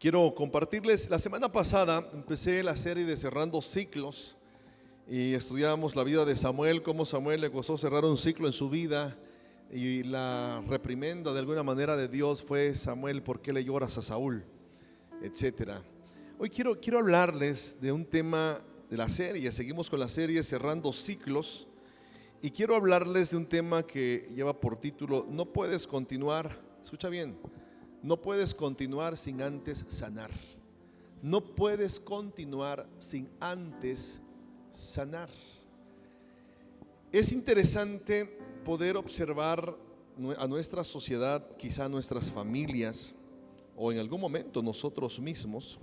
Quiero compartirles, la semana pasada empecé la serie de Cerrando Ciclos y estudiábamos la vida de Samuel, cómo Samuel le costó cerrar un ciclo en su vida y la reprimenda de alguna manera de Dios fue: Samuel, ¿por qué le lloras a Saúl? Etcétera. Hoy quiero hablarles de un tema de la serie, seguimos con la serie Cerrando Ciclos y quiero hablarles de un tema que lleva por título: no puedes continuar, escucha bien, no puedes continuar sin antes sanar. No puedes continuar sin antes sanar. Es interesante poder observar a nuestra sociedad, quizá a nuestras familias o en algún momento nosotros mismos,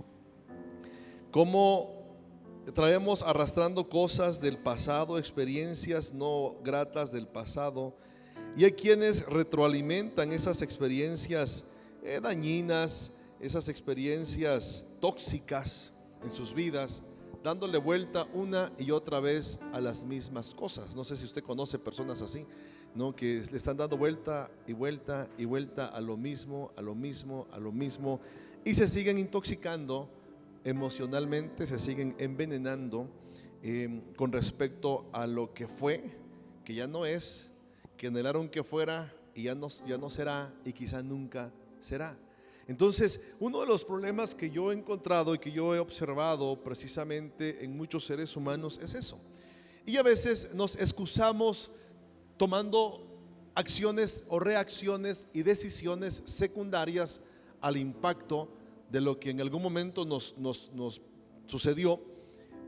cómo traemos arrastrando cosas del pasado, experiencias no gratas del pasado, y hay quienes retroalimentan esas experiencias dañinas, esas experiencias tóxicas en sus vidas, dándole vuelta una y otra vez a las mismas cosas. No sé si usted conoce personas así, ¿no? Que le están dando vuelta y vuelta y vuelta a lo mismo, a lo mismo, a lo mismo, y se siguen intoxicando emocionalmente, se siguen envenenando con respecto a lo que fue, que ya no es, que anhelaron que fuera y ya no será, y quizá nunca será. Entonces, uno de los problemas que yo he encontrado y que yo he observado precisamente en muchos seres humanos es eso. Y a veces nos excusamos tomando acciones o reacciones y decisiones secundarias al impacto de lo que en algún momento nos sucedió.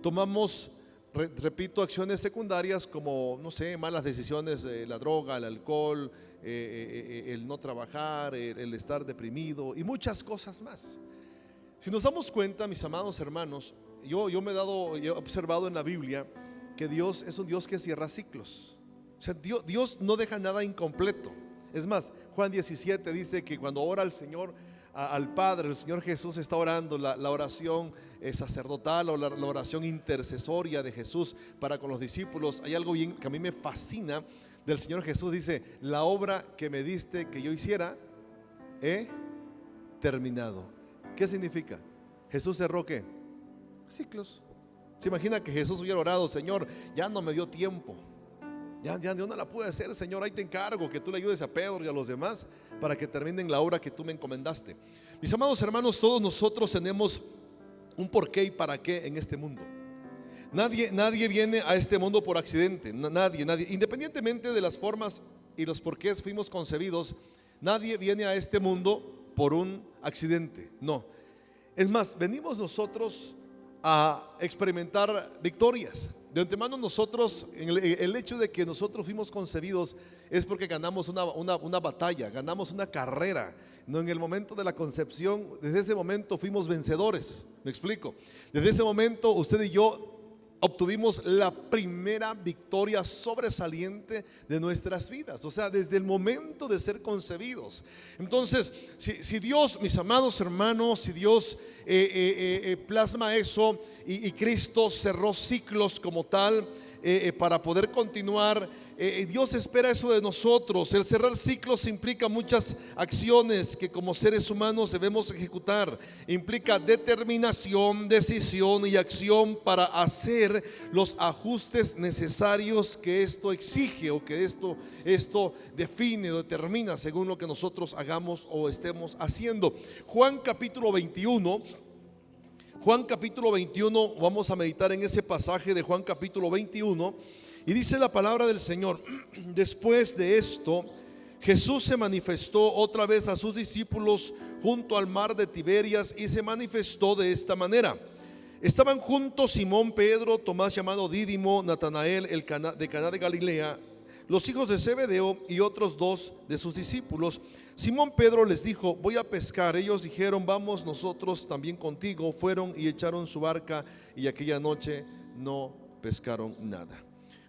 Tomamos, repito, acciones secundarias como, no sé, malas decisiones, la droga, el alcohol, el no trabajar, el estar deprimido y muchas cosas más. Si nos damos cuenta, mis amados hermanos, yo he observado en la Biblia que Dios es un Dios que cierra ciclos. O sea, Dios no deja nada incompleto. Es más, Juan 17 dice que cuando ora al Señor, al Padre, el Señor Jesús está orando la oración sacerdotal o la oración intercesoria de Jesús para con los discípulos. Hay algo bien que a mí me fascina del Señor Jesús. Dice: la obra que me diste que yo hiciera he terminado. ¿Qué significa? Jesús cerró ¿qué? Ciclos. Se imagina que Jesús hubiera orado: Señor, ya no me dio tiempo, ya yo no la pude hacer, Señor, ahí te encargo que tú le ayudes a Pedro y a los demás para que terminen la obra que tú me encomendaste. Mis amados hermanos, todos nosotros tenemos un porqué y para qué en este mundo. Nadie viene a este mundo por accidente, nadie, independientemente de las formas y los porqués fuimos concebidos. Nadie viene a este mundo por un accidente, no. Es más, venimos nosotros a experimentar victorias. De antemano nosotros, el hecho de que nosotros fuimos concebidos es porque ganamos una batalla, ganamos una carrera. No, en el momento de la concepción, desde ese momento fuimos vencedores. Me explico. Desde ese momento usted y yo obtuvimos la primera victoria sobresaliente de nuestras vidas. O sea, desde el momento de ser concebidos. Entonces, si Dios, mis amados hermanos, si Dios plasma eso y Cristo cerró ciclos como tal para poder continuar, Dios espera eso de nosotros. El cerrar ciclos implica muchas acciones que como seres humanos debemos ejecutar. Implica determinación, decisión y acción para hacer los ajustes necesarios que esto exige o que esto define o determina según lo que nosotros hagamos o estemos haciendo. Juan capítulo 21, vamos a meditar en ese pasaje de Juan capítulo 21. Y dice la palabra del Señor: después de esto, Jesús se manifestó otra vez a sus discípulos junto al mar de Tiberias, y se manifestó de esta manera. Estaban juntos Simón, Pedro, Tomás llamado Dídimo, Natanael de Caná de Galilea, los hijos de Zebedeo y otros dos de sus discípulos. Simón Pedro les dijo: voy a pescar. Ellos dijeron: vamos nosotros también contigo. Fueron y echaron su barca, y aquella noche no pescaron nada.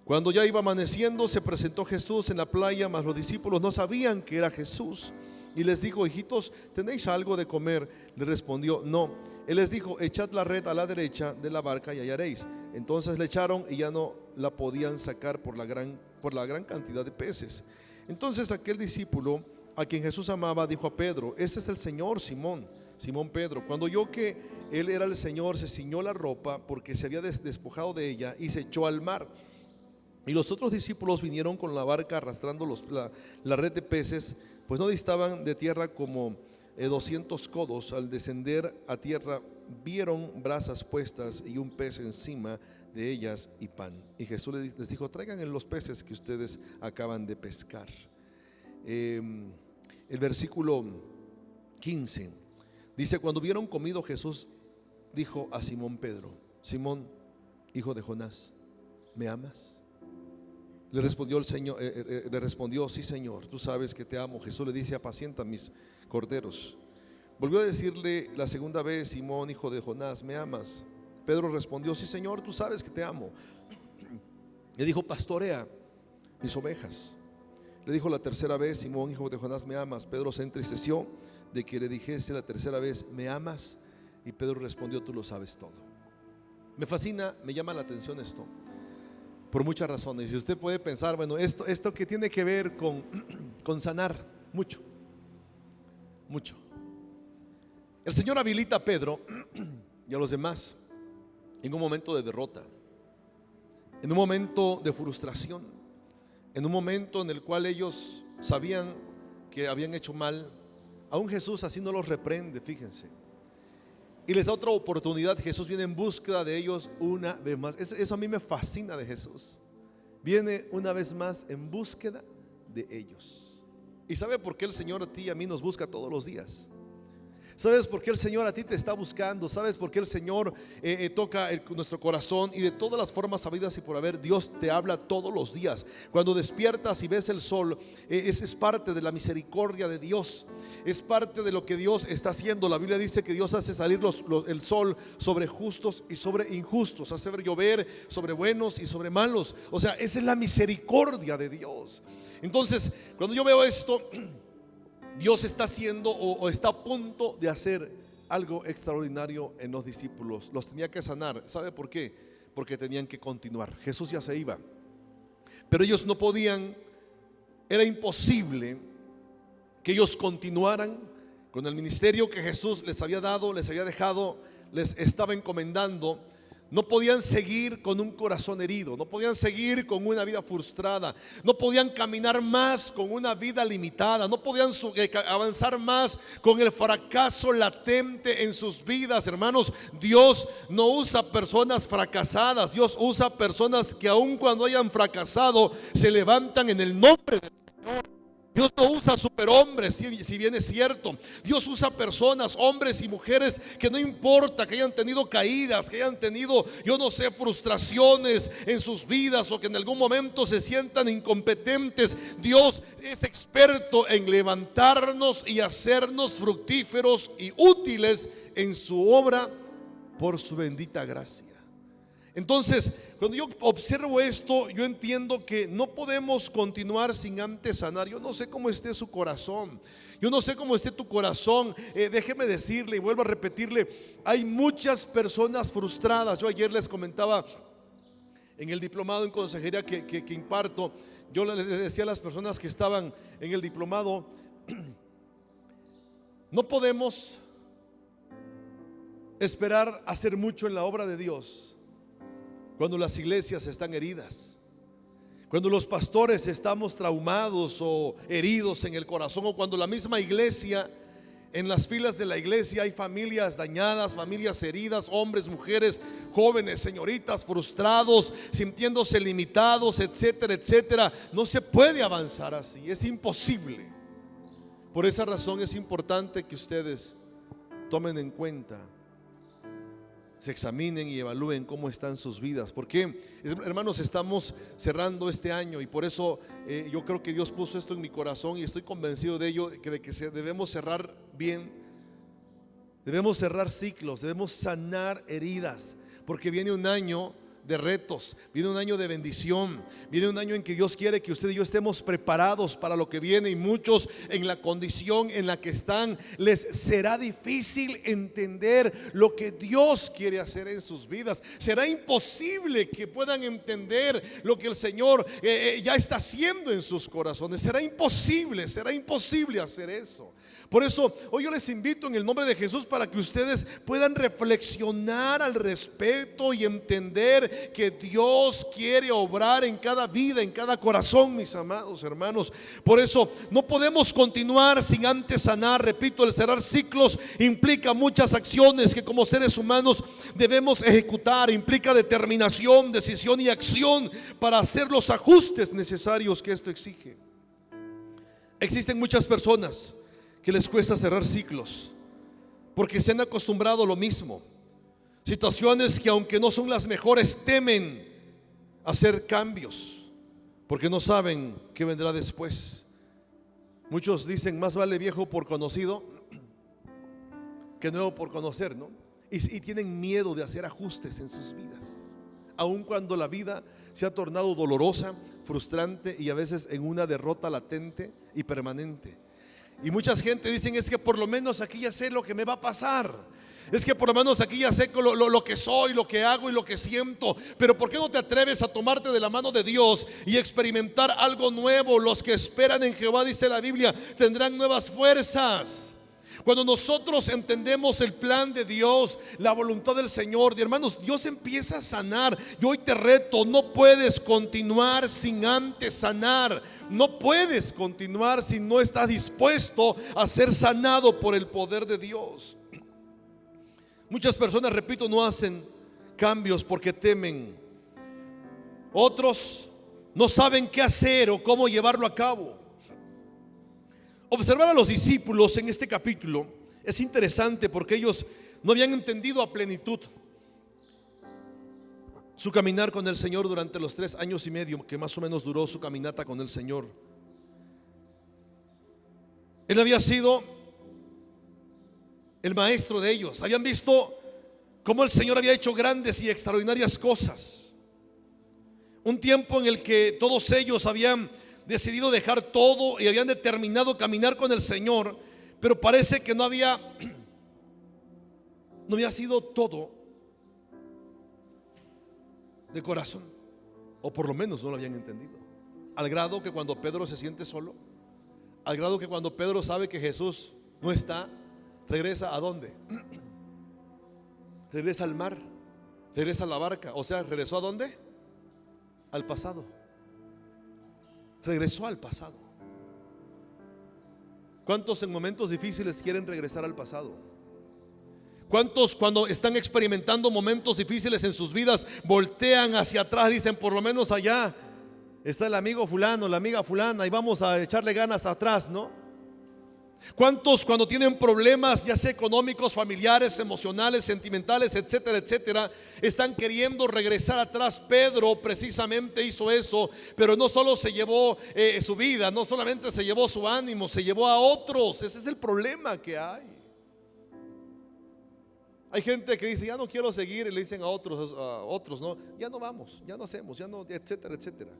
Cuando ya iba amaneciendo, se presentó Jesús en la playa, mas los discípulos no sabían que era Jesús. Y les dijo: hijitos, ¿tenéis algo de comer? Le respondió: no. Él les dijo: echad la red a la derecha de la barca y hallaréis. Entonces le echaron y ya no la podían sacar por la gran cantidad de peces. Entonces aquel discípulo a quien Jesús amaba dijo a Pedro: ese es el Señor, Simón. Simón Pedro, cuando oyó que él era el Señor, se ciñó la ropa porque se había despojado de ella y se echó al mar. Y los otros discípulos vinieron con la barca arrastrando la red de peces, pues no distaban de tierra como 200 codos. Al descender a tierra vieron brasas puestas y un pez encima de ellas y pan. Y Jesús les dijo: traigan los peces que ustedes acaban de pescar. El versículo 15 dice: cuando hubieron comido, Jesús dijo a Simón Pedro: Simón, hijo de Jonás, ¿me amas? Le respondió el Señor, le respondió: sí, Señor, tú sabes que te amo. Jesús le dice: apacienta mis corderos. Volvió a decirle la segunda vez: Simón, hijo de Jonás, ¿me amas? Pedro respondió: sí, Señor, tú sabes que te amo. Le dijo: pastorea mis ovejas. Le dijo la tercera vez: Simón, hijo de Jonás, ¿me amas? Pedro se entristeció de que le dijese la tercera vez: ¿me amas? Y Pedro respondió: tú lo sabes todo. Me fascina, me llama la atención esto por muchas razones. Y usted puede pensar, bueno, esto que tiene que ver con sanar, mucho. El Señor habilita a Pedro y a los demás en un momento de derrota, en un momento de frustración, en un momento en el cual ellos sabían que habían hecho mal. Aún Jesús así no los reprende, fíjense, y les da otra oportunidad. Jesús viene en búsqueda de ellos una vez más. Eso a mí me fascina de Jesús. Viene una vez más en búsqueda de ellos. ¿Y sabe por qué el Señor a ti y a mí nos busca todos los días? ¿Sabes por qué el Señor a ti te está buscando? ¿Sabes por qué el Señor toca nuestro corazón? Y de todas las formas habidas y por haber, Dios te habla todos los días. Cuando despiertas y ves el sol, es parte de la misericordia de Dios. Es parte de lo que Dios está haciendo. La Biblia dice que Dios hace salir el sol sobre justos y sobre injustos, hace llover sobre buenos y sobre malos. O sea, esa es la misericordia de Dios. Entonces, cuando yo veo esto, Dios está haciendo o está a punto de hacer algo extraordinario en los discípulos. Los tenía que sanar. ¿Sabe por qué? Porque tenían que continuar. Jesús ya se iba, pero ellos no podían. Era imposible que ellos continuaran con el ministerio que Jesús les había dado, les había dejado, les estaba encomendando. No podían seguir con un corazón herido, no podían seguir con una vida frustrada, no podían caminar más con una vida limitada, no podían avanzar más con el fracaso latente en sus vidas. Hermanos, Dios no usa personas fracasadas, Dios usa personas que aun cuando hayan fracasado se levantan en el nombre del Señor. Dios no usa superhombres, si bien es cierto. Dios usa personas, hombres y mujeres, que no importa que hayan tenido caídas, que hayan tenido, yo no sé, frustraciones en sus vidas, o que en algún momento se sientan incompetentes. Dios es experto en levantarnos y hacernos fructíferos y útiles en su obra por su bendita gracia. Entonces, cuando yo observo esto, yo entiendo que no podemos continuar sin antes sanar. Yo no sé cómo esté su corazón, yo no sé cómo esté tu corazón. Déjeme decirle y vuelvo a repetirle: hay muchas personas frustradas. Yo ayer les comentaba en el diplomado en consejería que imparto. Yo les decía a las personas que estaban en el diplomado: no podemos esperar hacer mucho en la obra de Dios cuando las iglesias están heridas, cuando los pastores estamos traumados o heridos en el corazón, o cuando la misma iglesia, en las filas de la iglesia, hay familias dañadas, familias heridas, hombres, mujeres, jóvenes, señoritas, frustrados, sintiéndose limitados, etcétera, etcétera. No se puede avanzar así, es imposible. Por esa razón es importante que ustedes tomen en cuenta, se examinen y evalúen cómo están sus vidas. Porque, hermanos, estamos cerrando este año, y por eso yo creo que Dios puso esto en mi corazón, y estoy convencido de ello, que debemos cerrar bien, debemos cerrar ciclos, debemos sanar heridas, porque viene un año de retos, viene un año de bendición, viene un año en que Dios quiere que usted y yo estemos preparados para lo que viene. Y muchos, en la condición en la que están, les será difícil entender lo que Dios quiere hacer en sus vidas. Será imposible que puedan entender lo que el Señor ya está haciendo en sus corazones. Será imposible hacer eso. Por eso hoy yo les invito en el nombre de Jesús para que ustedes puedan reflexionar al respecto y entender que Dios quiere obrar en cada vida, en cada corazón, mis amados hermanos. Por eso no podemos continuar sin antes sanar. Repito, el cerrar ciclos implica muchas acciones que como seres humanos debemos ejecutar. Implica determinación, decisión y acción para hacer los ajustes necesarios que esto exige. Existen muchas personas que les cuesta cerrar ciclos porque se han acostumbrado a lo mismo. Situaciones que aunque no son las mejores, temen hacer cambios porque no saben qué vendrá después. Muchos dicen: más vale viejo por conocido que nuevo por conocer, ¿no? Y tienen miedo de hacer ajustes en sus vidas, aun cuando la vida se ha tornado dolorosa, frustrante y a veces en una derrota latente y permanente. Y mucha gente dicen: es que por lo menos aquí ya sé lo que me va a pasar. Es que por lo menos aquí ya sé lo que soy, lo que hago y lo que siento. Pero ¿por qué no te atreves a tomarte de la mano de Dios y experimentar algo nuevo? Los que esperan en Jehová, dice la Biblia, tendrán nuevas fuerzas. Cuando nosotros entendemos el plan de Dios, la voluntad del Señor, hermanos, Dios empieza a sanar. Yo hoy te reto: no puedes continuar sin antes sanar. No puedes continuar si no estás dispuesto a ser sanado por el poder de Dios. Muchas personas, repito, no hacen cambios porque temen. Otros no saben qué hacer o cómo llevarlo a cabo. Observar a los discípulos en este capítulo es interesante porque ellos no habían entendido a plenitud su caminar con el Señor durante los 3 años y medio que más o menos duró su caminata con el Señor. Él había sido el maestro de ellos. Habían visto cómo el Señor había hecho grandes y extraordinarias cosas. Un tiempo en el que todos ellos habían decidido dejar todo y habían determinado caminar con el Señor, pero parece que no había sido todo de corazón, o por lo menos no lo habían entendido. Al grado que cuando Pedro se siente solo, al grado que cuando Pedro sabe que Jesús no está, regresa ¿a dónde? Regresa al mar, regresa a la barca. O sea, ¿regresó a dónde? Al pasado. Regresó al pasado. ¿Cuántos en momentos difíciles quieren regresar al pasado? ¿Cuántos cuando están experimentando momentos difíciles en sus vidas voltean hacia atrás, dicen: por lo menos allá está el amigo fulano, la amiga fulana, y vamos a echarle ganas atrás, ¿no? ¿Cuántos cuando tienen problemas, ya sea económicos, familiares, emocionales, sentimentales, etcétera, etcétera, están queriendo regresar atrás? Pedro precisamente hizo eso, pero no solo se llevó su vida, no solamente se llevó su ánimo, se llevó a otros. Ese es el problema que hay. Hay gente que dice: ya no quiero seguir, y le dicen a otros, no, ya no vamos, ya no hacemos, ya no, etcétera, etcétera.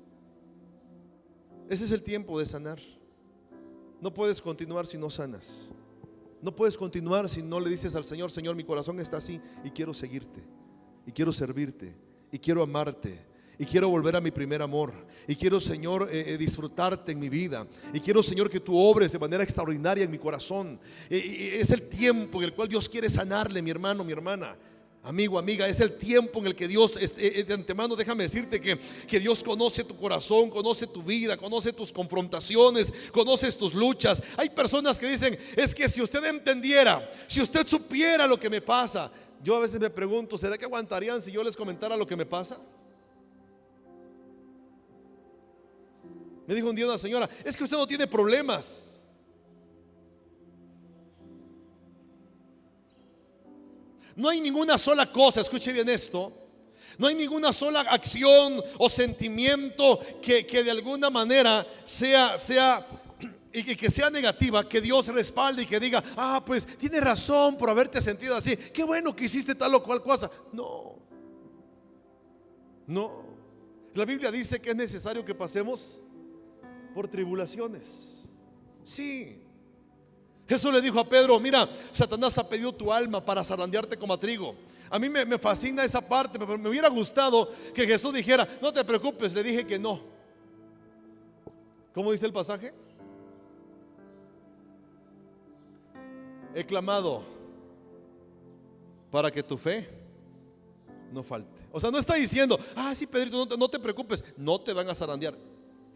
Ese es el tiempo de sanar. No puedes continuar si no sanas. No puedes continuar si no le dices al Señor: Señor, mi corazón está así y quiero seguirte, y quiero servirte, y quiero amarte, y quiero volver a mi primer amor, y quiero, Señor, disfrutarte en mi vida, y quiero, Señor, que tú obres de manera extraordinaria en mi corazón. Es el tiempo en el cual Dios quiere sanarle, mi hermano, mi hermana, amigo, amiga. Es el tiempo en el que Dios, de antemano, déjame decirte que Dios conoce tu corazón, conoce tu vida, conoce tus confrontaciones, conoce tus luchas. Hay personas que dicen: es que si usted entendiera, si usted supiera lo que me pasa. Yo a veces me pregunto: ¿será que aguantarían si yo les comentara lo que me pasa? Me dijo un día una señora: es que usted no tiene problemas. No hay ninguna sola cosa, escuche bien esto, no hay ninguna sola acción o sentimiento que de alguna manera sea y que sea negativa, que Dios respalde y que diga: ah, pues tiene razón por haberte sentido así, qué bueno que hiciste tal o cual cosa. No. La Biblia dice que es necesario que pasemos por tribulaciones. Sí. Jesús le dijo a Pedro: mira, Satanás ha pedido tu alma para zarandearte como a trigo. A mí me fascina esa parte, pero me hubiera gustado que Jesús dijera: no te preocupes, le dije que no. ¿Cómo dice el pasaje? he clamado para que tu fe no falte. O sea, no está diciendo, sí, Pedrito, no te preocupes, no te van a zarandear.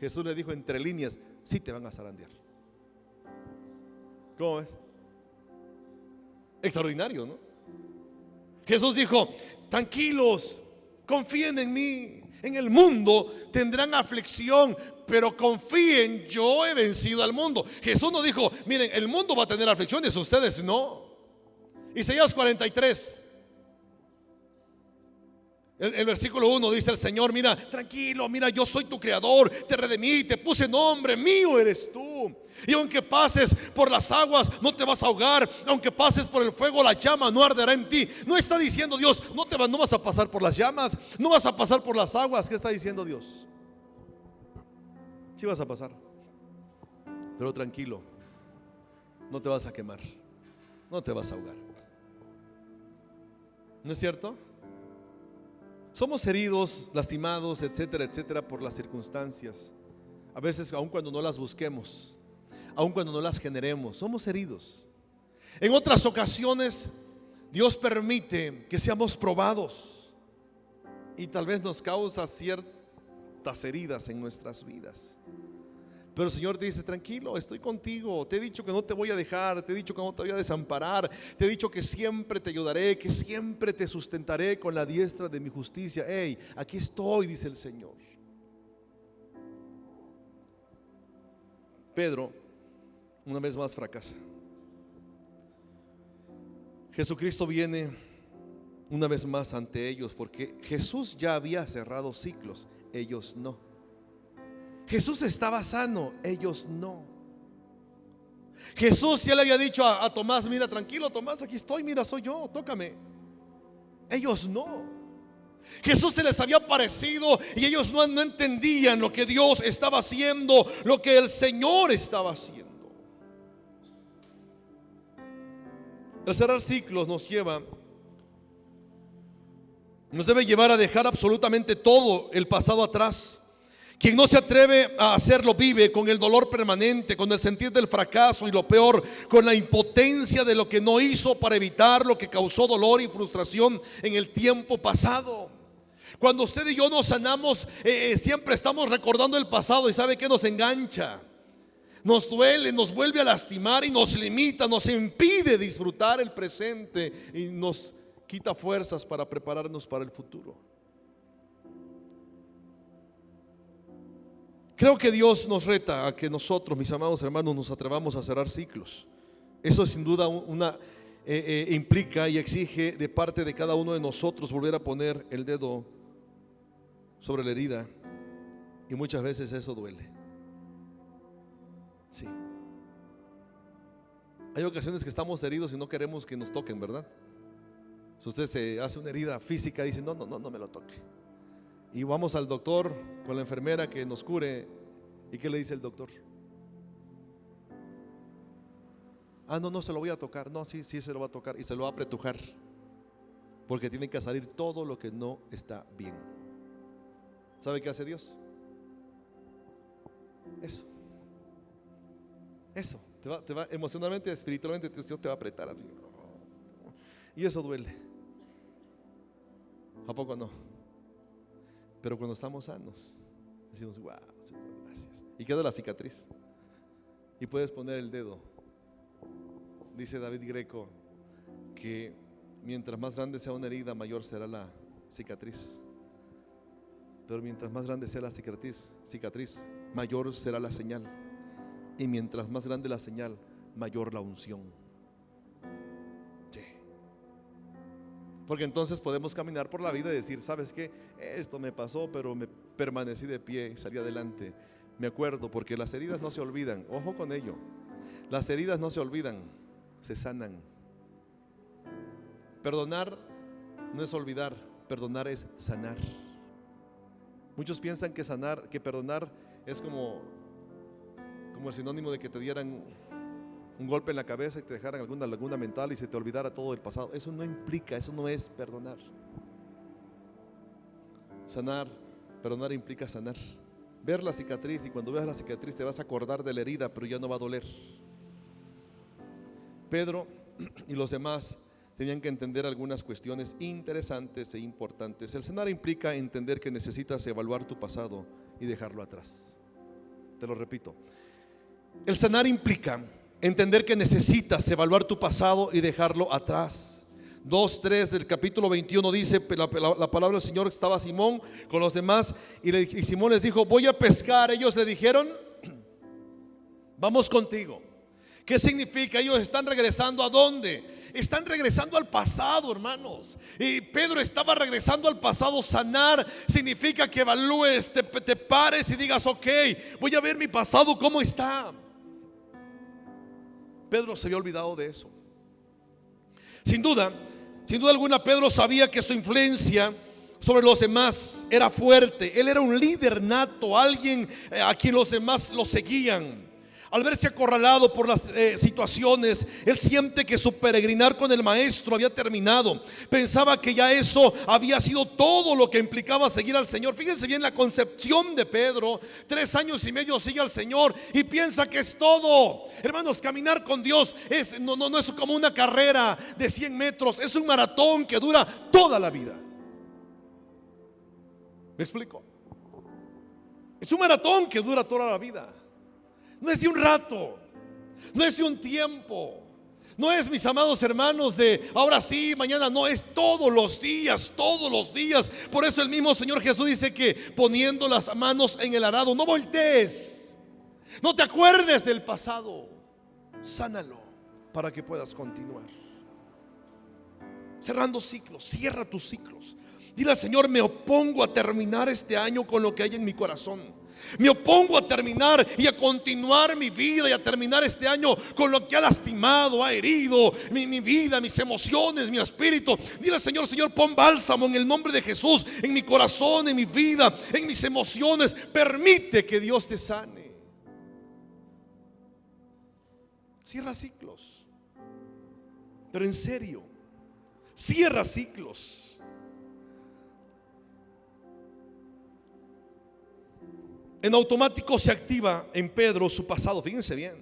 Jesús le dijo entre líneas, sí te van a zarandear. ¿Cómo ves? Extraordinario, ¿no? Jesús dijo, tranquilos, confíen en mí. En el mundo tendrán aflicción, pero confíen, yo he vencido al mundo. Jesús no dijo, miren, el mundo va a tener aflicciones, ustedes no. Isaías 43, el versículo 1 dice el Señor, mira, tranquilo, mira, yo soy tu creador, te redimí, te puse nombre, mío eres tú. Y aunque pases por las aguas, no te vas a ahogar. Aunque pases por el fuego, la llama no arderá en ti. No está diciendo Dios, no vas a pasar por las llamas, no vas a pasar por las aguas. ¿Qué está diciendo Dios? Sí vas a pasar, pero tranquilo, no te vas a quemar, no te vas a ahogar. ¿No es cierto? Somos heridos, lastimados, etcétera, etcétera, por las circunstancias. A veces, aun cuando no las busquemos, aun cuando no las generemos, somos heridos. En otras ocasiones, Dios permite que seamos probados y tal vez nos causa ciertas heridas en nuestras vidas. Pero el Señor te dice, tranquilo, estoy contigo. Te he dicho que no te voy a dejar, te he dicho que no te voy a desamparar, te he dicho que siempre te ayudaré, que siempre te sustentaré con la diestra de mi justicia. Hey, aquí estoy, dice el Señor. Pedro una vez más fracasa. Jesucristo viene una vez más ante ellos, porque Jesús ya había cerrado ciclos, ellos no. Jesús estaba sano, ellos no. Jesús ya le había dicho a Tomás, mira, tranquilo Tomás, aquí estoy, mira, soy yo, tócame. Ellos no. Jesús se les había aparecido y ellos no entendían lo que Dios estaba haciendo, lo que el Señor estaba haciendo. El cerrar ciclos nos debe llevar a dejar absolutamente todo el pasado atrás. Quien no se atreve a hacerlo vive con el dolor permanente, con el sentir del fracaso y lo peor, con la impotencia de lo que no hizo para evitar lo que causó dolor y frustración en el tiempo pasado. Cuando usted y yo nos sanamos, siempre estamos recordando el pasado y ¿sabe qué? Nos engancha, nos duele, nos vuelve a lastimar y nos limita, nos impide disfrutar el presente y nos quita fuerzas para prepararnos para el futuro. Creo que Dios nos reta a que nosotros, mis amados hermanos, nos atrevamos a cerrar ciclos. Eso sin duda implica y exige de parte de cada uno de nosotros volver a poner el dedo sobre la herida. Y muchas veces eso duele. Sí. Hay ocasiones que estamos heridos y no queremos que nos toquen, ¿verdad? Si usted se hace una herida física y dice, no me lo toque. Y vamos al doctor con la enfermera que nos cure. ¿Y qué le dice el doctor? No se lo voy a tocar. No, sí se lo va a tocar y se lo va a apretujar, porque tiene que salir todo lo que no está bien. ¿Sabe qué hace Dios? Eso te va emocionalmente, espiritualmente, Dios te va a apretar así. Y eso duele. ¿A poco no? Pero cuando estamos sanos, decimos, wow, Señor, gracias. Y queda la cicatriz. Y puedes poner el dedo. Dice David Greco que mientras más grande sea una herida, mayor será la cicatriz. Pero mientras más grande sea la cicatriz, mayor será la señal. Y mientras más grande la señal, mayor la unción. Sí. Porque entonces podemos caminar por la vida y decir, ¿sabes qué? Esto me pasó, pero me permanecí de pie y salí adelante. Me acuerdo, porque las heridas no se olvidan. Ojo con ello. Las heridas no se olvidan, se sanan. Perdonar no es olvidar, perdonar es sanar. Muchos piensan que perdonar es como el sinónimo de que te dieran un golpe en la cabeza y te dejaran alguna laguna mental y se te olvidara todo el pasado. Eso no implica, eso no es perdonar. Perdonar implica sanar. Ver la cicatriz, y cuando veas la cicatriz te vas a acordar de la herida, pero ya no va a doler. Pedro y los demás tenían que entender algunas cuestiones interesantes e importantes. El sanar implica entender que necesitas evaluar tu pasado y dejarlo atrás. Te lo repito. El sanar implica entender que necesitas evaluar tu pasado y dejarlo atrás. 2:3 del capítulo 21 dice la palabra del Señor: estaba Simón con los demás y Simón les dijo: voy a pescar. Ellos le dijeron: vamos contigo. ¿Qué significa? Ellos están regresando ¿a dónde? Están regresando al pasado, hermanos. Y Pedro estaba regresando al pasado. Sanar significa que evalúes, te pares y digas: ok, voy a ver mi pasado cómo está. Pedro se había olvidado de eso. Sin duda alguna, Pedro sabía que su influencia sobre los demás era fuerte. Él era un líder nato, alguien a quien los demás lo seguían. Al verse acorralado por las situaciones, él siente que su peregrinar con el maestro había terminado. Pensaba que ya eso había sido todo lo que implicaba seguir al Señor. Fíjense bien la concepción de Pedro. 3 años y medio sigue al Señor y piensa que es todo. Hermanos, caminar con Dios no es como una carrera de 100 metros. Es un maratón que dura toda la vida. ¿Me explico? Es un maratón que dura toda la vida. No es de un rato, no es de un tiempo, no es, mis amados hermanos, de ahora sí, mañana no, es todos los días, todos los días. Por eso el mismo Señor Jesús dice que poniendo las manos en el arado, no voltees, no te acuerdes del pasado, sánalo para que puedas continuar. Cerrando ciclos, cierra tus ciclos. Dile al Señor: me opongo a terminar este año con lo que hay en mi corazón. Me opongo a terminar y a continuar mi vida y a terminar este año con lo que ha lastimado, ha herido mi vida, mis emociones, mi espíritu. Dile al Señor: Señor, pon bálsamo en el nombre de Jesús en mi corazón, en mi vida, en mis emociones. Permite que Dios te sane. Cierra ciclos, pero en serio, cierra ciclos. En automático se activa en Pedro su pasado. Fíjense bien.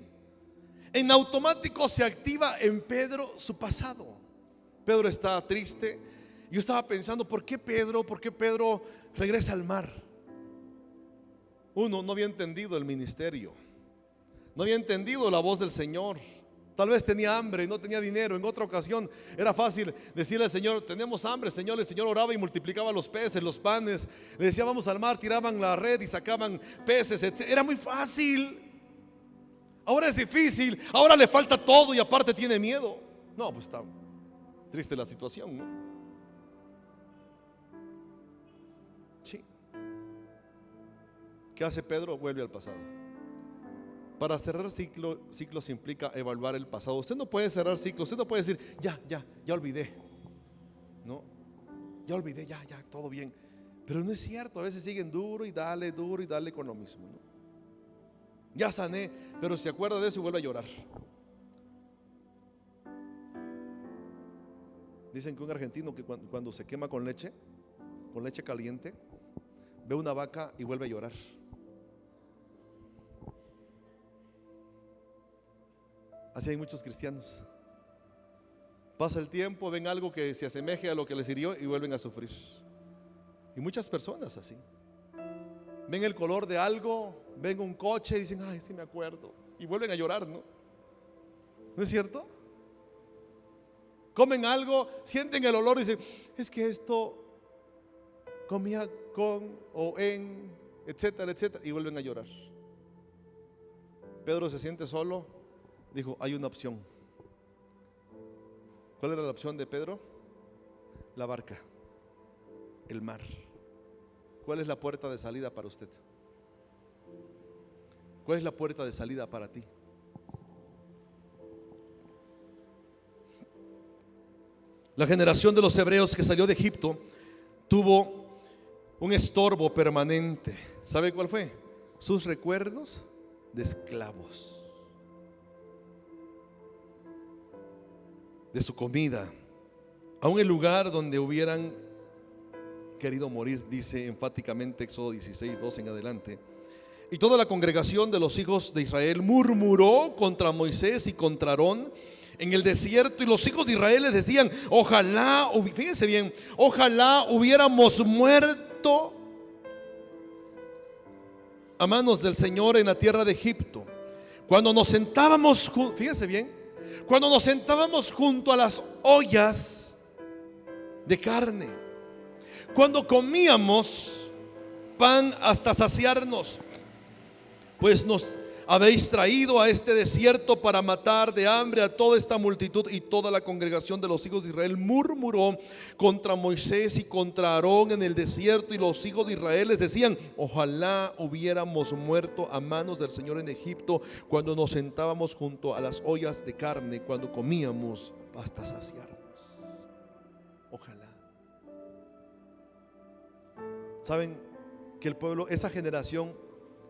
En automático se activa en Pedro su pasado. Pedro está triste. Yo estaba pensando: ¿por qué Pedro regresa al mar? Uno, no había entendido el ministerio, no había entendido la voz del Señor. Tal vez tenía hambre y no tenía dinero. En otra ocasión era fácil decirle al Señor: tenemos hambre, Señor. El Señor oraba y multiplicaba los peces, los panes. Le decía: vamos al mar, tiraban la red y sacaban peces, etc. Era muy fácil. Ahora es difícil, ahora le falta todo y aparte tiene miedo. No, pues está triste la situación, ¿no? Sí. ¿Qué hace Pedro? Vuelve al pasado. Para cerrar ciclos implica evaluar el pasado. Usted no puede cerrar ciclos. Usted no puede decir: ya olvidé. No, ya olvidé, ya, todo bien. Pero no es cierto. A veces siguen duro y dale con lo mismo, ¿no? Ya sané, pero se acuerda de eso y vuelve a llorar. Dicen que un argentino que cuando se quema con leche caliente, ve una vaca y vuelve a llorar. Así hay muchos cristianos. Pasa el tiempo, ven algo que se asemeje a lo que les hirió y vuelven a sufrir. Y muchas personas así. Ven el color de algo, ven un coche y dicen: ay, sí me acuerdo. Y vuelven a llorar, ¿no? ¿No es cierto? Comen algo, sienten el olor y dicen: es que esto comía con o en, etcétera, etcétera. Y vuelven a llorar. Pedro se siente solo. Dijo: hay una opción. ¿Cuál era la opción de Pedro? La barca, el mar. ¿Cuál es la puerta de salida para usted? ¿Cuál es la puerta de salida para ti? La generación de los hebreos que salió de Egipto tuvo un estorbo permanente. ¿Sabe cuál fue? Sus recuerdos de esclavos, de su comida, aún el lugar donde hubieran querido morir. Dice enfáticamente Éxodo 16:2 en adelante: y toda la congregación de los hijos de Israel murmuró contra Moisés y contra Aarón en el desierto, y los hijos de Israel les decían: ojalá, fíjense bien, ojalá hubiéramos muerto a manos del Señor en la tierra de Egipto. Cuando nos sentábamos, fíjense bien, cuando nos sentábamos junto a las ollas de carne, cuando comíamos pan hasta saciarnos, pues nos habéis traído a este desierto para matar de hambre a toda esta multitud. Y toda la congregación de los hijos de Israel murmuró contra Moisés y contra Aarón en el desierto, y los hijos de Israel les decían: ojalá hubiéramos muerto a manos del Señor en Egipto, cuando nos sentábamos junto a las ollas de carne, cuando comíamos hasta saciarnos. Ojalá. Saben que el pueblo, esa generación,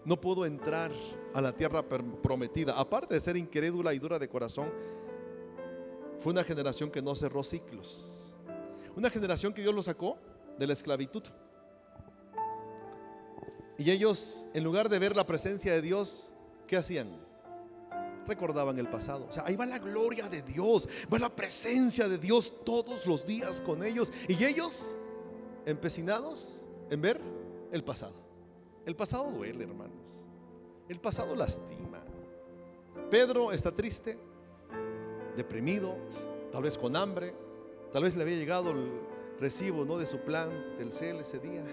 no pudo entrar a la tierra prometida. Aparte de ser incrédula y dura de corazón, fue una generación que no cerró ciclos. Una generación que Dios los sacó de la esclavitud. Y ellos, en lugar de ver la presencia de Dios, ¿qué hacían? Recordaban el pasado. O sea, ahí va la gloria de Dios, va la presencia de Dios todos los días con ellos. Y ellos, empecinados en ver el pasado. El pasado duele, hermanos. El pasado lastima. Pedro está triste, deprimido, tal vez con hambre. Tal vez le había llegado el recibo, ¿no?, de su plan Telcel ese día,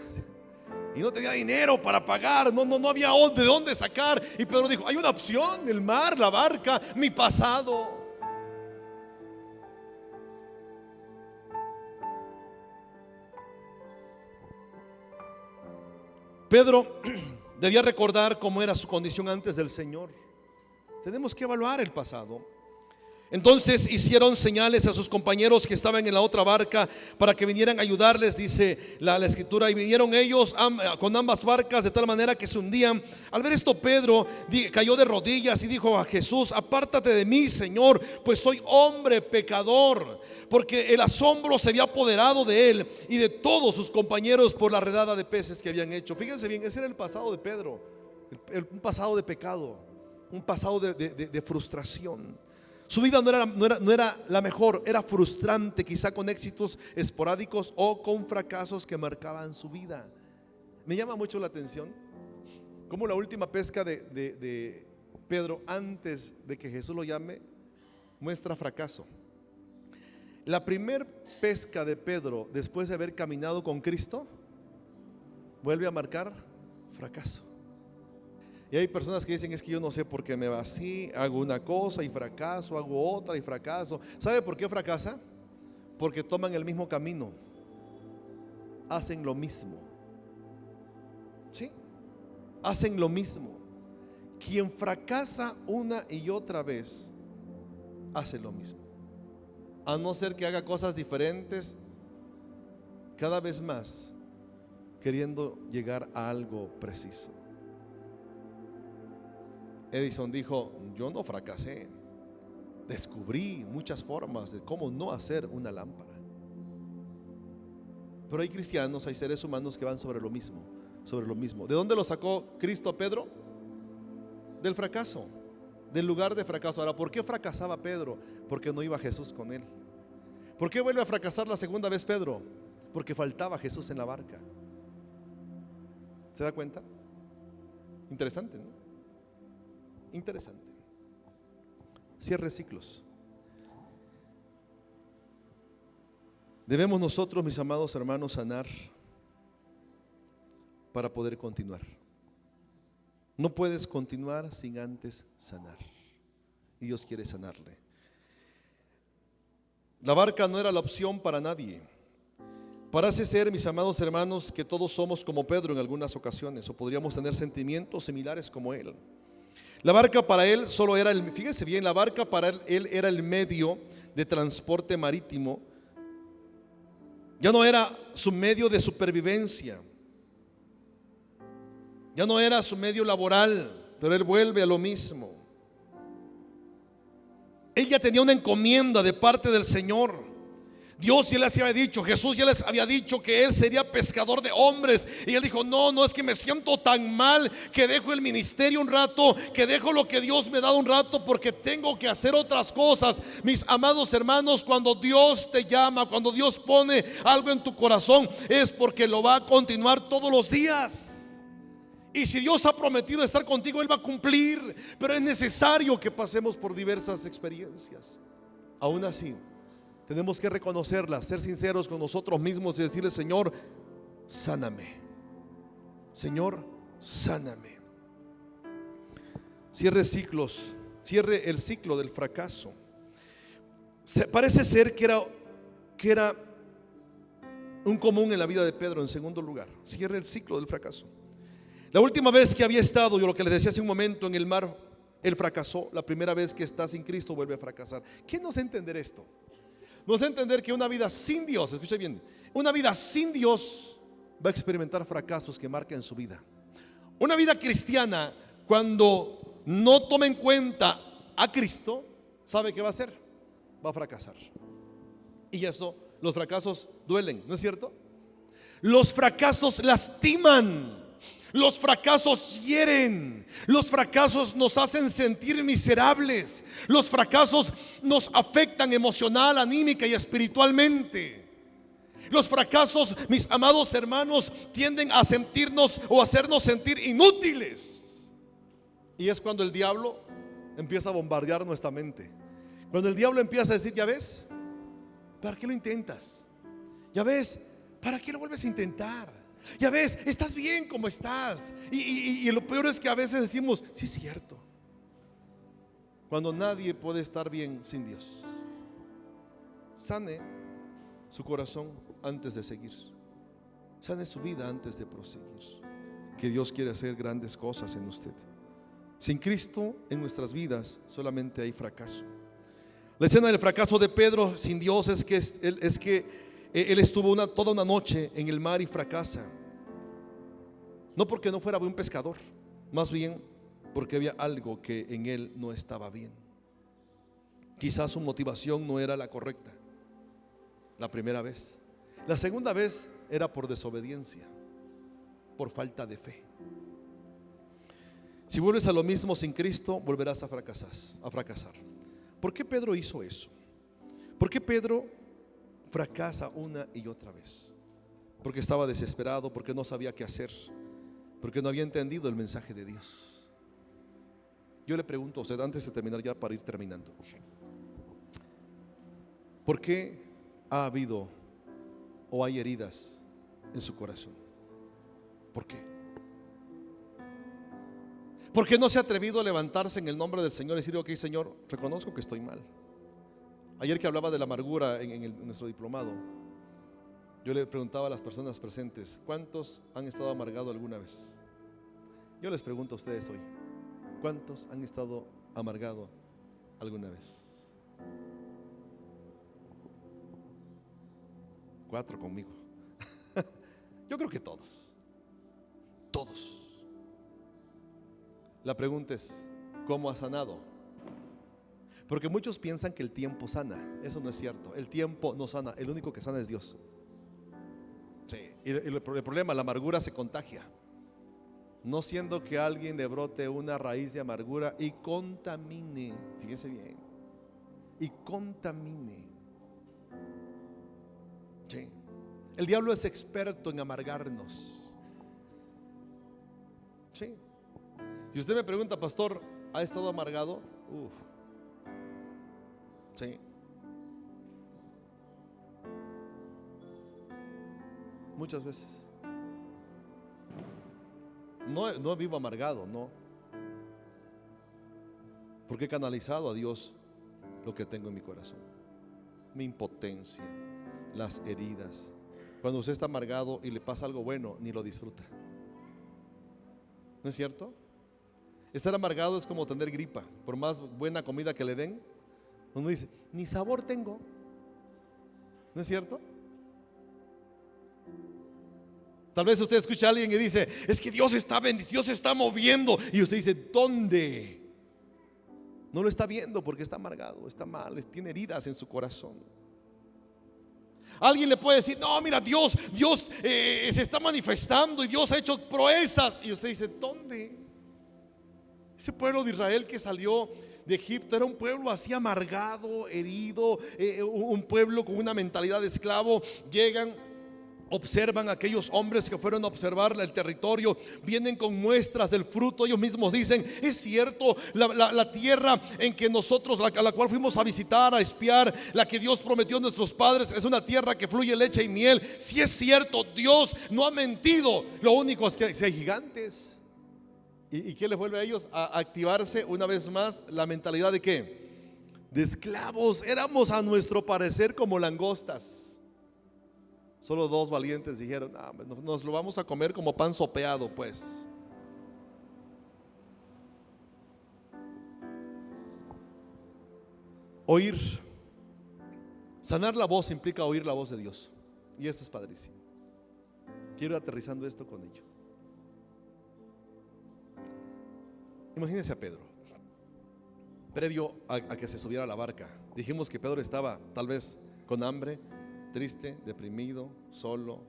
y no tenía dinero para pagar. No había de dónde sacar. Y Pedro dijo: hay una opción, el mar, la barca, mi pasado. Pedro debía recordar cómo era su condición antes del Señor. Tenemos que evaluar el pasado. Entonces hicieron señales a sus compañeros que estaban en la otra barca para que vinieran a ayudarles, dice la escritura. Y vinieron ellos con ambas barcas, de tal manera que se hundían. Al ver esto, Pedro cayó de rodillas y dijo a Jesús: apártate de mí, Señor, pues soy hombre pecador. Porque el asombro se había apoderado de él y de todos sus compañeros por la redada de peces que habían hecho. Fíjense bien, ese era el pasado de Pedro, un pasado de pecado, un pasado de frustración. Su vida no era la mejor, era frustrante, quizá con éxitos esporádicos o con fracasos que marcaban su vida. Me llama mucho la atención cómo la última pesca de Pedro, antes de que Jesús lo llame, muestra fracaso. La primer pesca de Pedro, después de haber caminado con Cristo, vuelve a marcar fracaso. Y hay personas que dicen: es que yo no sé por qué me va así, hago una cosa y fracaso, hago otra y fracaso. ¿Sabe por qué fracasa? Porque toman el mismo camino, hacen lo mismo. ¿Sí? Hacen lo mismo. Quien fracasa una y otra vez, hace lo mismo. A no ser que haga cosas diferentes cada vez más, queriendo llegar a algo preciso. Edison dijo: yo no fracasé, descubrí muchas formas de cómo no hacer una lámpara. Pero hay cristianos, hay seres humanos que van sobre lo mismo, sobre lo mismo. ¿De dónde lo sacó Cristo a Pedro? Del fracaso, del lugar de fracaso. Ahora, ¿por qué fracasaba Pedro? Porque no iba Jesús con él. ¿Por qué vuelve a fracasar la segunda vez Pedro? Porque faltaba Jesús en la barca. ¿Se da cuenta? Interesante, ¿no? Interesante. Cierre ciclos. Debemos nosotros, mis amados hermanos, sanar para poder continuar. No puedes continuar sin antes sanar. Y Dios quiere sanarle. La barca no era la opción para nadie. Parece ser, mis amados hermanos, que todos somos como Pedro en algunas ocasiones, o podríamos tener sentimientos similares como él. La barca para él solo era fíjese bien, la barca para él era el medio de transporte marítimo. Ya no era su medio de supervivencia, ya no era su medio laboral, pero él vuelve a lo mismo. Él ya tenía una encomienda de parte del Señor. Dios ya les había dicho, Jesús ya les había dicho que Él sería pescador de hombres. Y Él dijo, no, es que me siento tan mal que dejo el ministerio un rato, que dejo lo que Dios me da un rato, porque tengo que hacer otras cosas. Mis amados hermanos, cuando Dios te llama, cuando Dios pone algo en tu corazón, es porque lo va a continuar todos los días. Y si Dios ha prometido estar contigo, Él va a cumplir. Pero es necesario que pasemos por diversas experiencias. Aún así, tenemos que reconocerlas, ser sinceros con nosotros mismos y decirle: Señor, sáname. Señor, sáname. Cierre el ciclo del fracaso. Parece ser que era un común en la vida de Pedro. En segundo lugar, cierre el ciclo del fracaso. La última vez que había estado, yo lo que les decía hace un momento, en el mar, él fracasó. La primera vez que está sin Cristo vuelve a fracasar. ¿Qué nos entender esto? Nos entender que una vida sin Dios, escuche bien, una vida sin Dios va a experimentar fracasos que marquen su vida. Una vida cristiana, cuando no toma en cuenta a Cristo, ¿sabe qué va a hacer? Va a fracasar. Y eso, los fracasos duelen, ¿no es cierto? Los fracasos lastiman. Los fracasos hieren. Los fracasos nos hacen sentir miserables. Los fracasos nos afectan emocional, anímica y espiritualmente. Los fracasos, mis amados hermanos, tienden a sentirnos o hacernos sentir inútiles. Y es cuando el diablo empieza a bombardear nuestra mente. Cuando el diablo empieza a decir: ya ves, ¿para qué lo intentas? Ya ves, ¿para qué lo vuelves a intentar? Ya ves, estás bien como estás. Y lo peor es que a veces decimos: sí, es cierto. Cuando nadie puede estar bien sin Dios. Sane su corazón antes de seguir. Sane su vida antes de proseguir. Que Dios quiere hacer grandes cosas en usted. Sin Cristo en nuestras vidas solamente hay fracaso. La escena del fracaso de Pedro sin Dios es que él estuvo toda una noche en el mar y fracasa. No porque no fuera buen pescador, más bien porque había algo que en él no estaba bien. Quizás su motivación no era la correcta la primera vez. La segunda vez era por desobediencia, por falta de fe. Si vuelves a lo mismo sin Cristo, volverás a fracasar. ¿Por qué Pedro hizo eso? ¿Por qué Pedro fracasa una y otra vez? Porque estaba desesperado, porque no sabía qué hacer, porque no había entendido el mensaje de Dios. Yo le pregunto a usted, antes de terminar, ya para ir terminando, ¿por qué ha habido o hay heridas en su corazón? ¿Por qué? ¿Por qué no se ha atrevido a levantarse en el nombre del Señor y decir: ok, Señor, reconozco que estoy mal? Ayer que hablaba de la amargura en nuestro diplomado, yo le preguntaba a las personas presentes: ¿cuántos han estado amargados alguna vez? Yo les pregunto a ustedes hoy: ¿cuántos han estado amargados alguna vez? 4 conmigo. Yo creo que todos. La pregunta es: ¿cómo ha sanado? Porque muchos piensan que el tiempo sana. Eso no es cierto. El tiempo no sana. El único que sana es Dios. Sí. Y el problema, la amargura se contagia. No siendo que a alguien le brote una raíz de amargura y contamine. Fíjense bien. Y contamine. Sí. El diablo es experto en amargarnos. Sí. Si usted me pregunta: pastor, ¿ha estado amargado? Sí. Muchas veces. No vivo amargado, no. Porque he canalizado a Dios lo que tengo en mi corazón. Mi impotencia, las heridas. Cuando usted está amargado y le pasa algo bueno, ni lo disfruta. ¿No es cierto? Estar amargado es como tener gripa. Por más buena comida que le den, uno dice: ni sabor tengo. ¿No es cierto? Tal vez usted escucha a alguien y dice: es que Dios está bendiciendo, Dios está moviendo. Y usted dice: ¿dónde? No lo está viendo porque está amargado, está mal, tiene heridas en su corazón. Alguien le puede decir, no, mira, Dios se está manifestando y Dios ha hecho proezas. Y usted dice, ¿dónde? Ese pueblo de Israel que salió de Egipto era un pueblo así amargado, herido, un pueblo con una mentalidad de esclavo. Llegan, observan a aquellos hombres que fueron a observar el territorio, vienen con muestras del fruto. Ellos mismos dicen, es cierto, la tierra en que nosotros, a la cual fuimos a visitar, a espiar, la que Dios prometió a nuestros padres, es una tierra que fluye leche y miel. Si es cierto, Dios no ha mentido. Lo único es que hay gigantes. ¿Y qué les vuelve a ellos? A activarse una vez más la mentalidad de ¿qué? De esclavos. Éramos a nuestro parecer como langostas. Solo 2 valientes dijeron, nos lo vamos a comer como pan sopeado, pues. Oír. Sanar la voz implica oír la voz de Dios. Y esto es padrísimo. Quiero ir aterrizando esto con ello. Imagínense a Pedro, previo a que se subiera a la barca. Dijimos que Pedro estaba tal vez con hambre, triste, deprimido, solo,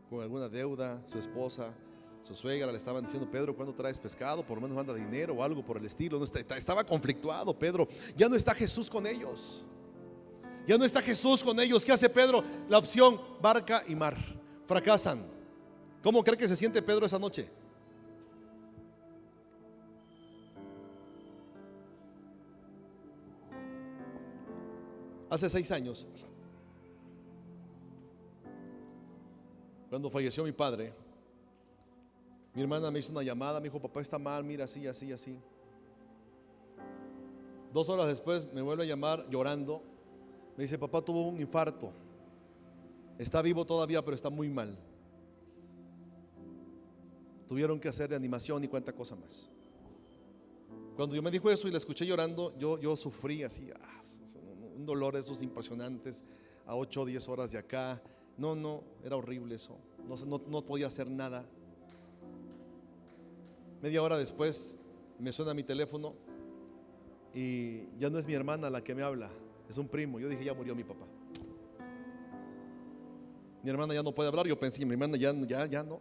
con alguna deuda. Su esposa, su suegra le estaban diciendo, Pedro, ¿cuándo traes pescado? Por lo menos manda dinero o algo por el estilo. No estaba conflictuado Pedro. Ya no está Jesús con ellos. Ya no está Jesús con ellos. ¿Qué hace Pedro? La opción barca y mar. Fracasan. ¿Cómo cree que se siente Pedro esa noche? Hace 6 años, cuando falleció mi padre, mi hermana me hizo una llamada, me dijo, papá está mal, mira, así, así, así. 2 horas después me vuelve a llamar llorando. Me dice, papá tuvo un infarto. Está vivo todavía, pero está muy mal. Tuvieron que hacer reanimación y cuánta cosa más. Cuando yo me dijo eso y la escuché llorando, yo sufrí así, un dolor de esos impresionantes, a 8 o 10 horas de acá. No, era horrible eso. No podía hacer nada. Media hora después me suena mi teléfono y ya no es mi hermana la que me habla, es un primo. Yo dije, ya murió mi papá. Mi hermana ya no puede hablar. Yo pensé, mi hermana ya no.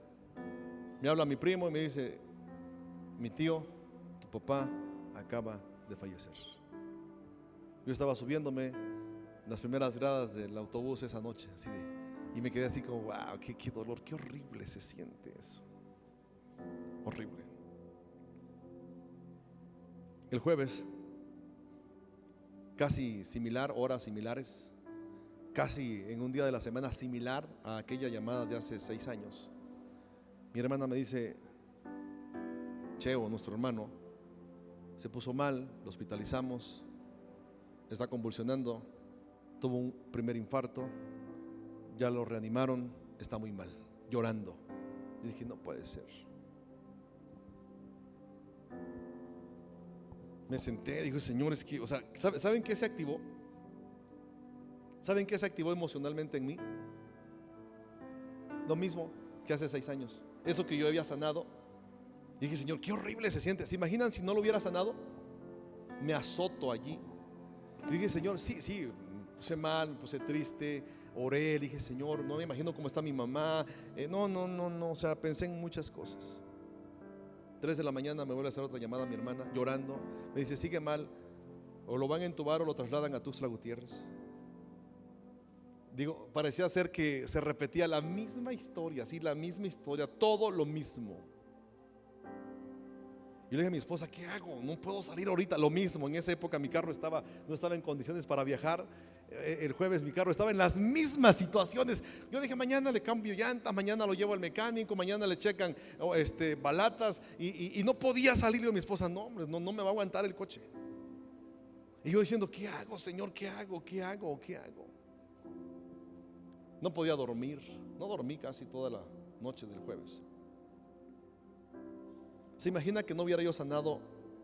Me habla mi primo y me dice, mi tío, tu papá acaba de fallecer. Yo estaba subiéndome en las primeras gradas del autobús esa noche, así y me quedé así como, wow, qué dolor, qué horrible se siente eso. Horrible. El jueves, casi similar, horas similares, casi en un día de la semana similar a aquella llamada de hace 6 años, mi hermana me dice, Cheo, nuestro hermano, se puso mal, lo hospitalizamos, está convulsionando, tuvo un primer infarto, ya lo reanimaron, está muy mal, llorando. Yo dije, no puede ser. Me senté, digo, Señor, es que, ¿saben qué se activó? ¿Saben qué se activó emocionalmente en mí? Lo mismo que hace 6 años. Eso que yo había sanado. Dije, Señor, qué horrible se siente. ¿Se imaginan si no lo hubiera sanado? Me azoto allí. Y dije, Señor, sí, puse mal, puse triste, oré, dije, Señor, no me imagino cómo está mi mamá. No, pensé en muchas cosas. 3 de la mañana me vuelve a hacer otra llamada a mi hermana, llorando. Me dice, sigue mal, o lo van a entubar o lo trasladan a Tuxtla Gutiérrez. Digo, parecía ser que se repetía la misma historia, sí, la misma historia, todo lo mismo. Yo le dije a mi esposa, ¿qué hago? No puedo salir ahorita. Lo mismo, en esa época mi carro no estaba en condiciones para viajar. El jueves mi carro estaba en las mismas situaciones. Yo dije, mañana le cambio llantas, mañana lo llevo al mecánico, mañana le checan balatas y no podía salir. Yo a mi esposa, no, hombre, no me va a aguantar el coche. Y yo diciendo, ¿qué hago, Señor? ¿Qué hago? No podía dormir. No dormí casi toda la noche del jueves. ¿Se imagina que no hubiera yo sanado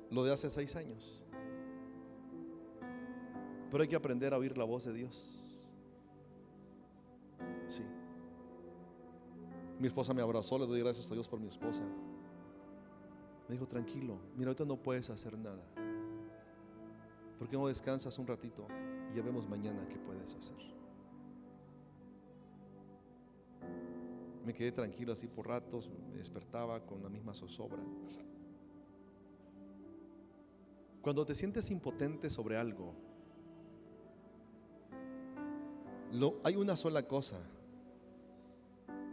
lo de hace 6 años? Pero hay que aprender a oír la voz de Dios. Sí. Mi esposa me abrazó, le doy gracias a Dios por mi esposa. Me dijo, tranquilo, mira, ahorita no puedes hacer nada. ¿Por qué no descansas un ratito y ya vemos mañana qué puedes hacer? Me quedé tranquilo así por ratos, me despertaba con la misma zozobra. Cuando te sientes impotente sobre algo, hay una sola cosa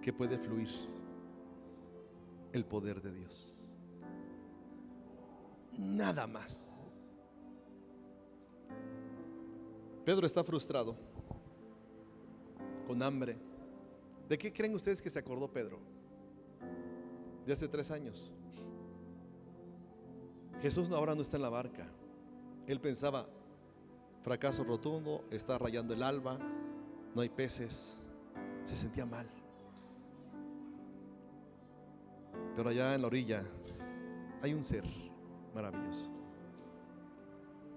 que puede fluir: el poder de Dios. Nada más. Pedro está frustrado, con hambre. ¿De qué creen ustedes que se acordó Pedro? De hace 3 años. Jesús ahora no está en la barca. Él pensaba: fracaso rotundo, está rayando el alba, no hay peces. Se sentía mal. Pero allá en la orilla hay un ser maravilloso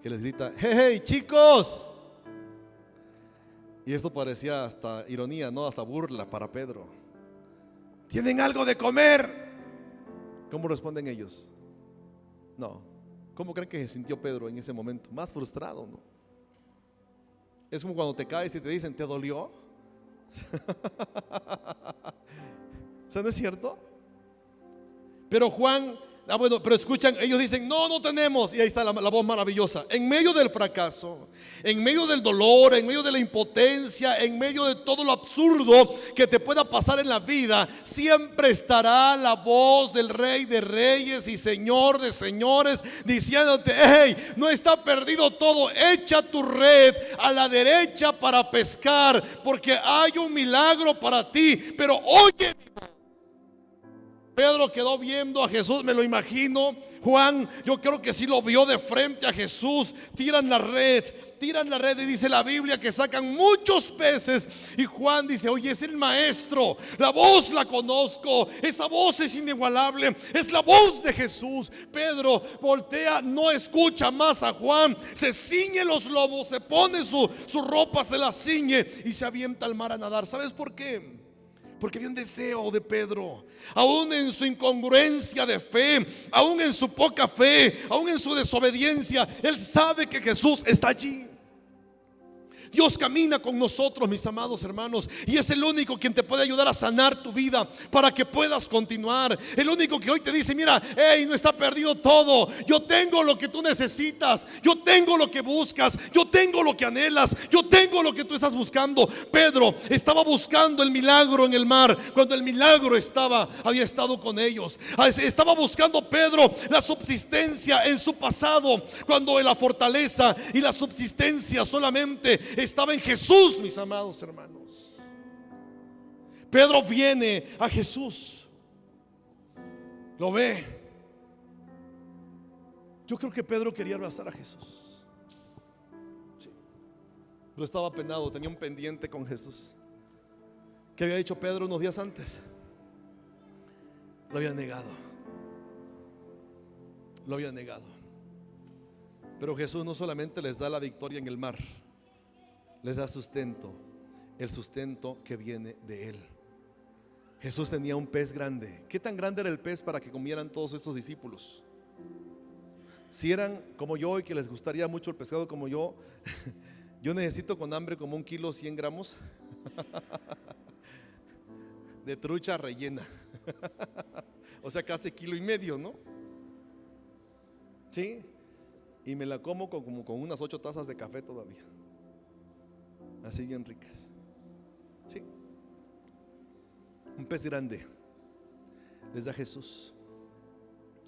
que les grita: hey, hey, chicos. Y esto parecía hasta ironía, no, hasta burla para Pedro. ¿Tienen algo de comer? ¿Cómo responden ellos? No. ¿Cómo creen que se sintió Pedro en ese momento? Más frustrado, ¿no? Es como cuando te caes y te dicen: ¿te dolió? O sea, ¿no es cierto? Pero Juan, bueno, pero escuchan, ellos dicen: no, no tenemos. Y ahí está la voz maravillosa. En medio del fracaso, en medio del dolor, en medio de la impotencia, en medio de todo lo absurdo que te pueda pasar en la vida, siempre estará la voz del Rey de Reyes y Señor de Señores, diciéndote: hey, no está perdido todo, echa tu red a la derecha para pescar, porque hay un milagro para ti. Pero oye, Pedro quedó viendo a Jesús, me lo imagino. Juan, yo creo que sí lo vio de frente a Jesús. Tiran la red y dice la Biblia que sacan muchos peces. Y Juan dice: oye, es el maestro, la voz la conozco, esa voz es inigualable, es la voz de Jesús. Pedro voltea, no escucha más a Juan, se ciñe los lomos, se pone su ropa, se la ciñe y se avienta al mar a nadar. ¿Sabes por qué? Porque había un deseo de Pedro, aún en su incongruencia de fe, aún en su poca fe, aún en su desobediencia, él sabe que Jesús está allí. Dios camina con nosotros, mis amados hermanos, y es el único quien te puede ayudar a sanar tu vida para que puedas continuar. El único que hoy te dice: mira, hey, no está perdido todo. Yo tengo lo que tú necesitas, yo tengo lo que buscas, yo tengo lo que anhelas, yo tengo lo que tú estás buscando. Pedro estaba buscando el milagro en el mar, cuando el milagro había estado con ellos. Estaba buscando Pedro la subsistencia en su pasado, cuando en la fortaleza y la subsistencia solamente estaba en Jesús, mis amados hermanos. Pedro viene a Jesús, lo ve. Yo creo que Pedro quería abrazar a Jesús, sí, pero estaba penado, tenía un pendiente con Jesús. ¿Qué había dicho Pedro unos días antes? Lo había negado. Lo había negado. Pero Jesús no solamente les da la victoria en el mar, les da sustento, el sustento que viene de Él. Jesús tenía un pez grande. ¿Qué tan grande era el pez para que comieran todos estos discípulos? Si eran como yo y que les gustaría mucho el pescado como yo, yo necesito con hambre como 1 kilo 100 gramos de trucha rellena. O sea, casi 1,5 kilos, ¿no? Sí. Y me la como como con unas 8 tazas de café todavía, así bien ricas. Sí. Un pez grande les da Jesús.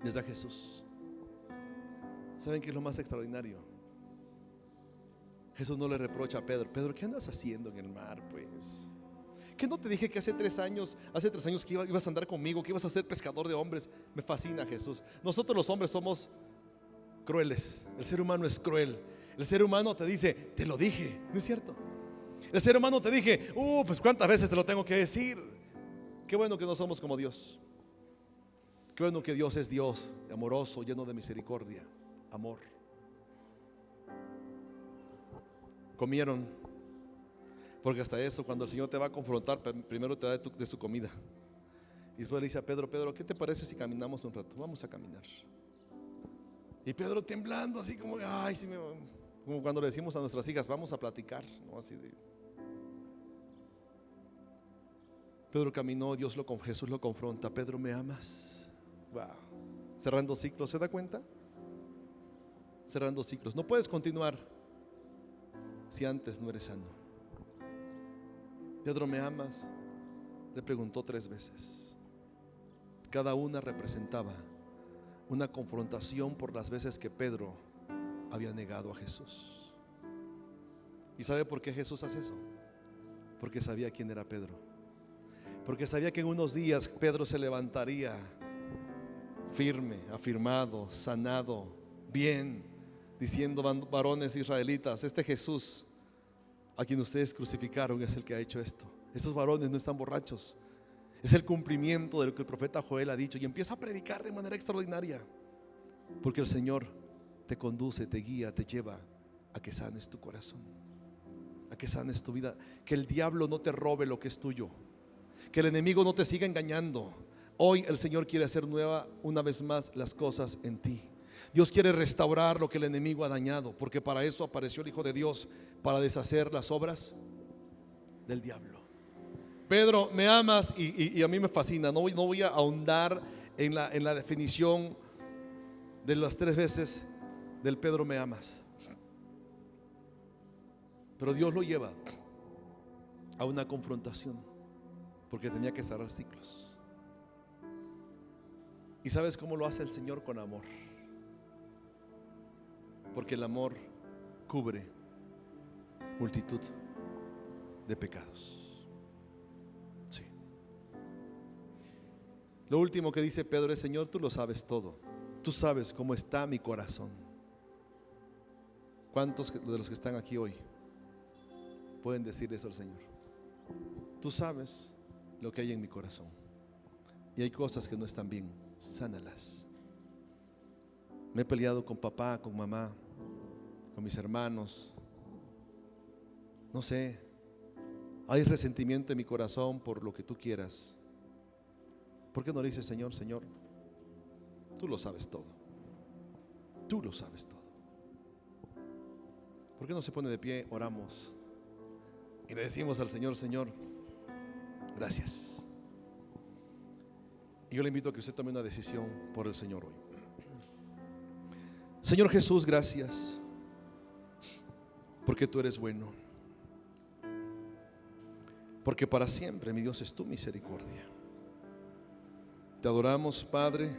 Les da Jesús. ¿Saben qué es lo más extraordinario? Jesús no le reprocha a Pedro: Pedro, ¿qué andas haciendo en el mar? Pues, ¿qué no te dije que hace 3 años que ibas a andar conmigo, que ibas a ser pescador de hombres? Me fascina Jesús. Nosotros los hombres somos crueles. El ser humano es cruel. El ser humano te dice: te lo dije, ¿no es cierto? El ser humano te dije: pues cuántas veces te lo tengo que decir. Qué bueno que no somos como Dios. Qué bueno que Dios es Dios amoroso, lleno de misericordia, amor. Comieron, porque hasta eso, cuando el Señor te va a confrontar, primero te da de su comida. Y después le dice a Pedro: Pedro, ¿qué te parece si caminamos un rato? Vamos a caminar. Y Pedro temblando, así como: ay, sí, como cuando le decimos a nuestras hijas: vamos a platicar, ¿no? Así de. Pedro caminó, Jesús lo confronta. Pedro, ¿me amas? Wow. Cerrando ciclos, ¿se da cuenta? Cerrando ciclos. No puedes continuar si antes no eres sano. Pedro, ¿me amas? Le preguntó 3 veces. Cada una representaba una confrontación por las veces que Pedro había negado a Jesús. ¿Y sabe por qué Jesús hace eso? Porque sabía quién era Pedro. Porque sabía que en unos días Pedro se levantaría firme, afirmado, sanado, bien, diciendo: varones israelitas, este Jesús a quien ustedes crucificaron es el que ha hecho esto. Esos varones no están borrachos. Es el cumplimiento de lo que el profeta Joel ha dicho. Y empieza a predicar de manera extraordinaria, porque el Señor te conduce, te guía, te lleva a que sanes tu corazón, a que sanes tu vida. Que el diablo no te robe lo que es tuyo, que el enemigo no te siga engañando. Hoy el Señor quiere hacer nueva una vez más las cosas en ti. Dios quiere restaurar lo que el enemigo ha dañado, porque para eso apareció el Hijo de Dios, para deshacer las obras del diablo. Pedro, ¿me amas? Y a mí me fascina. No voy a ahondar en la definición de las 3 veces del Pedro, ¿me amas? Pero Dios lo lleva a una confrontación, porque tenía que cerrar ciclos. ¿Y sabes cómo lo hace el Señor? Con amor. Porque el amor cubre multitud de pecados. Sí. Lo último que dice Pedro es: Señor, tú lo sabes todo. Tú sabes cómo está mi corazón. ¿Cuántos de los que están aquí hoy pueden decir eso al Señor? Tú sabes lo que hay en mi corazón, y hay cosas que no están bien. Sánalas. Me he peleado con papá, con mamá, con mis hermanos. No sé, hay resentimiento en mi corazón por lo que tú quieras. ¿Por qué no le dices: Señor, Señor, tú lo sabes todo? Tú lo sabes todo. ¿Por qué no se pone de pie? Oramos y le decimos al Señor: Señor, gracias. Y yo le invito a que usted tome una decisión por el Señor hoy. Señor Jesús, gracias, porque tú eres bueno, porque para siempre, mi Dios, es tu misericordia. Te adoramos, Padre.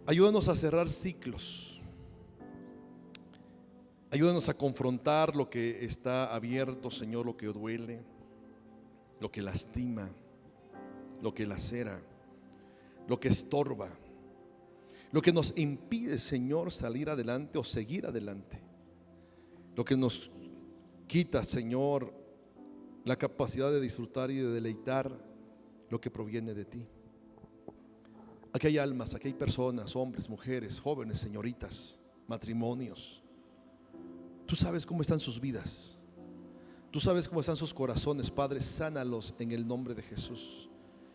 Ayúdanos a cerrar ciclos. Ayúdanos a confrontar lo que está abierto, Señor, lo que duele, lo que lastima, lo que lacera, lo que estorba, lo que nos impide, Señor, salir adelante o seguir adelante, lo que nos quita, Señor, la capacidad de disfrutar y de deleitar lo que proviene de ti. Aquí hay almas, aquí hay personas, hombres, mujeres, jóvenes, señoritas, matrimonios. Tú sabes cómo están sus vidas, tú sabes cómo están sus corazones, Padre. Sánalos en el nombre de Jesús.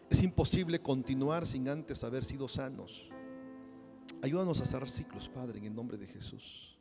Es imposible continuar sin antes haber sido sanos. Ayúdanos a cerrar ciclos, Padre, en el nombre de Jesús.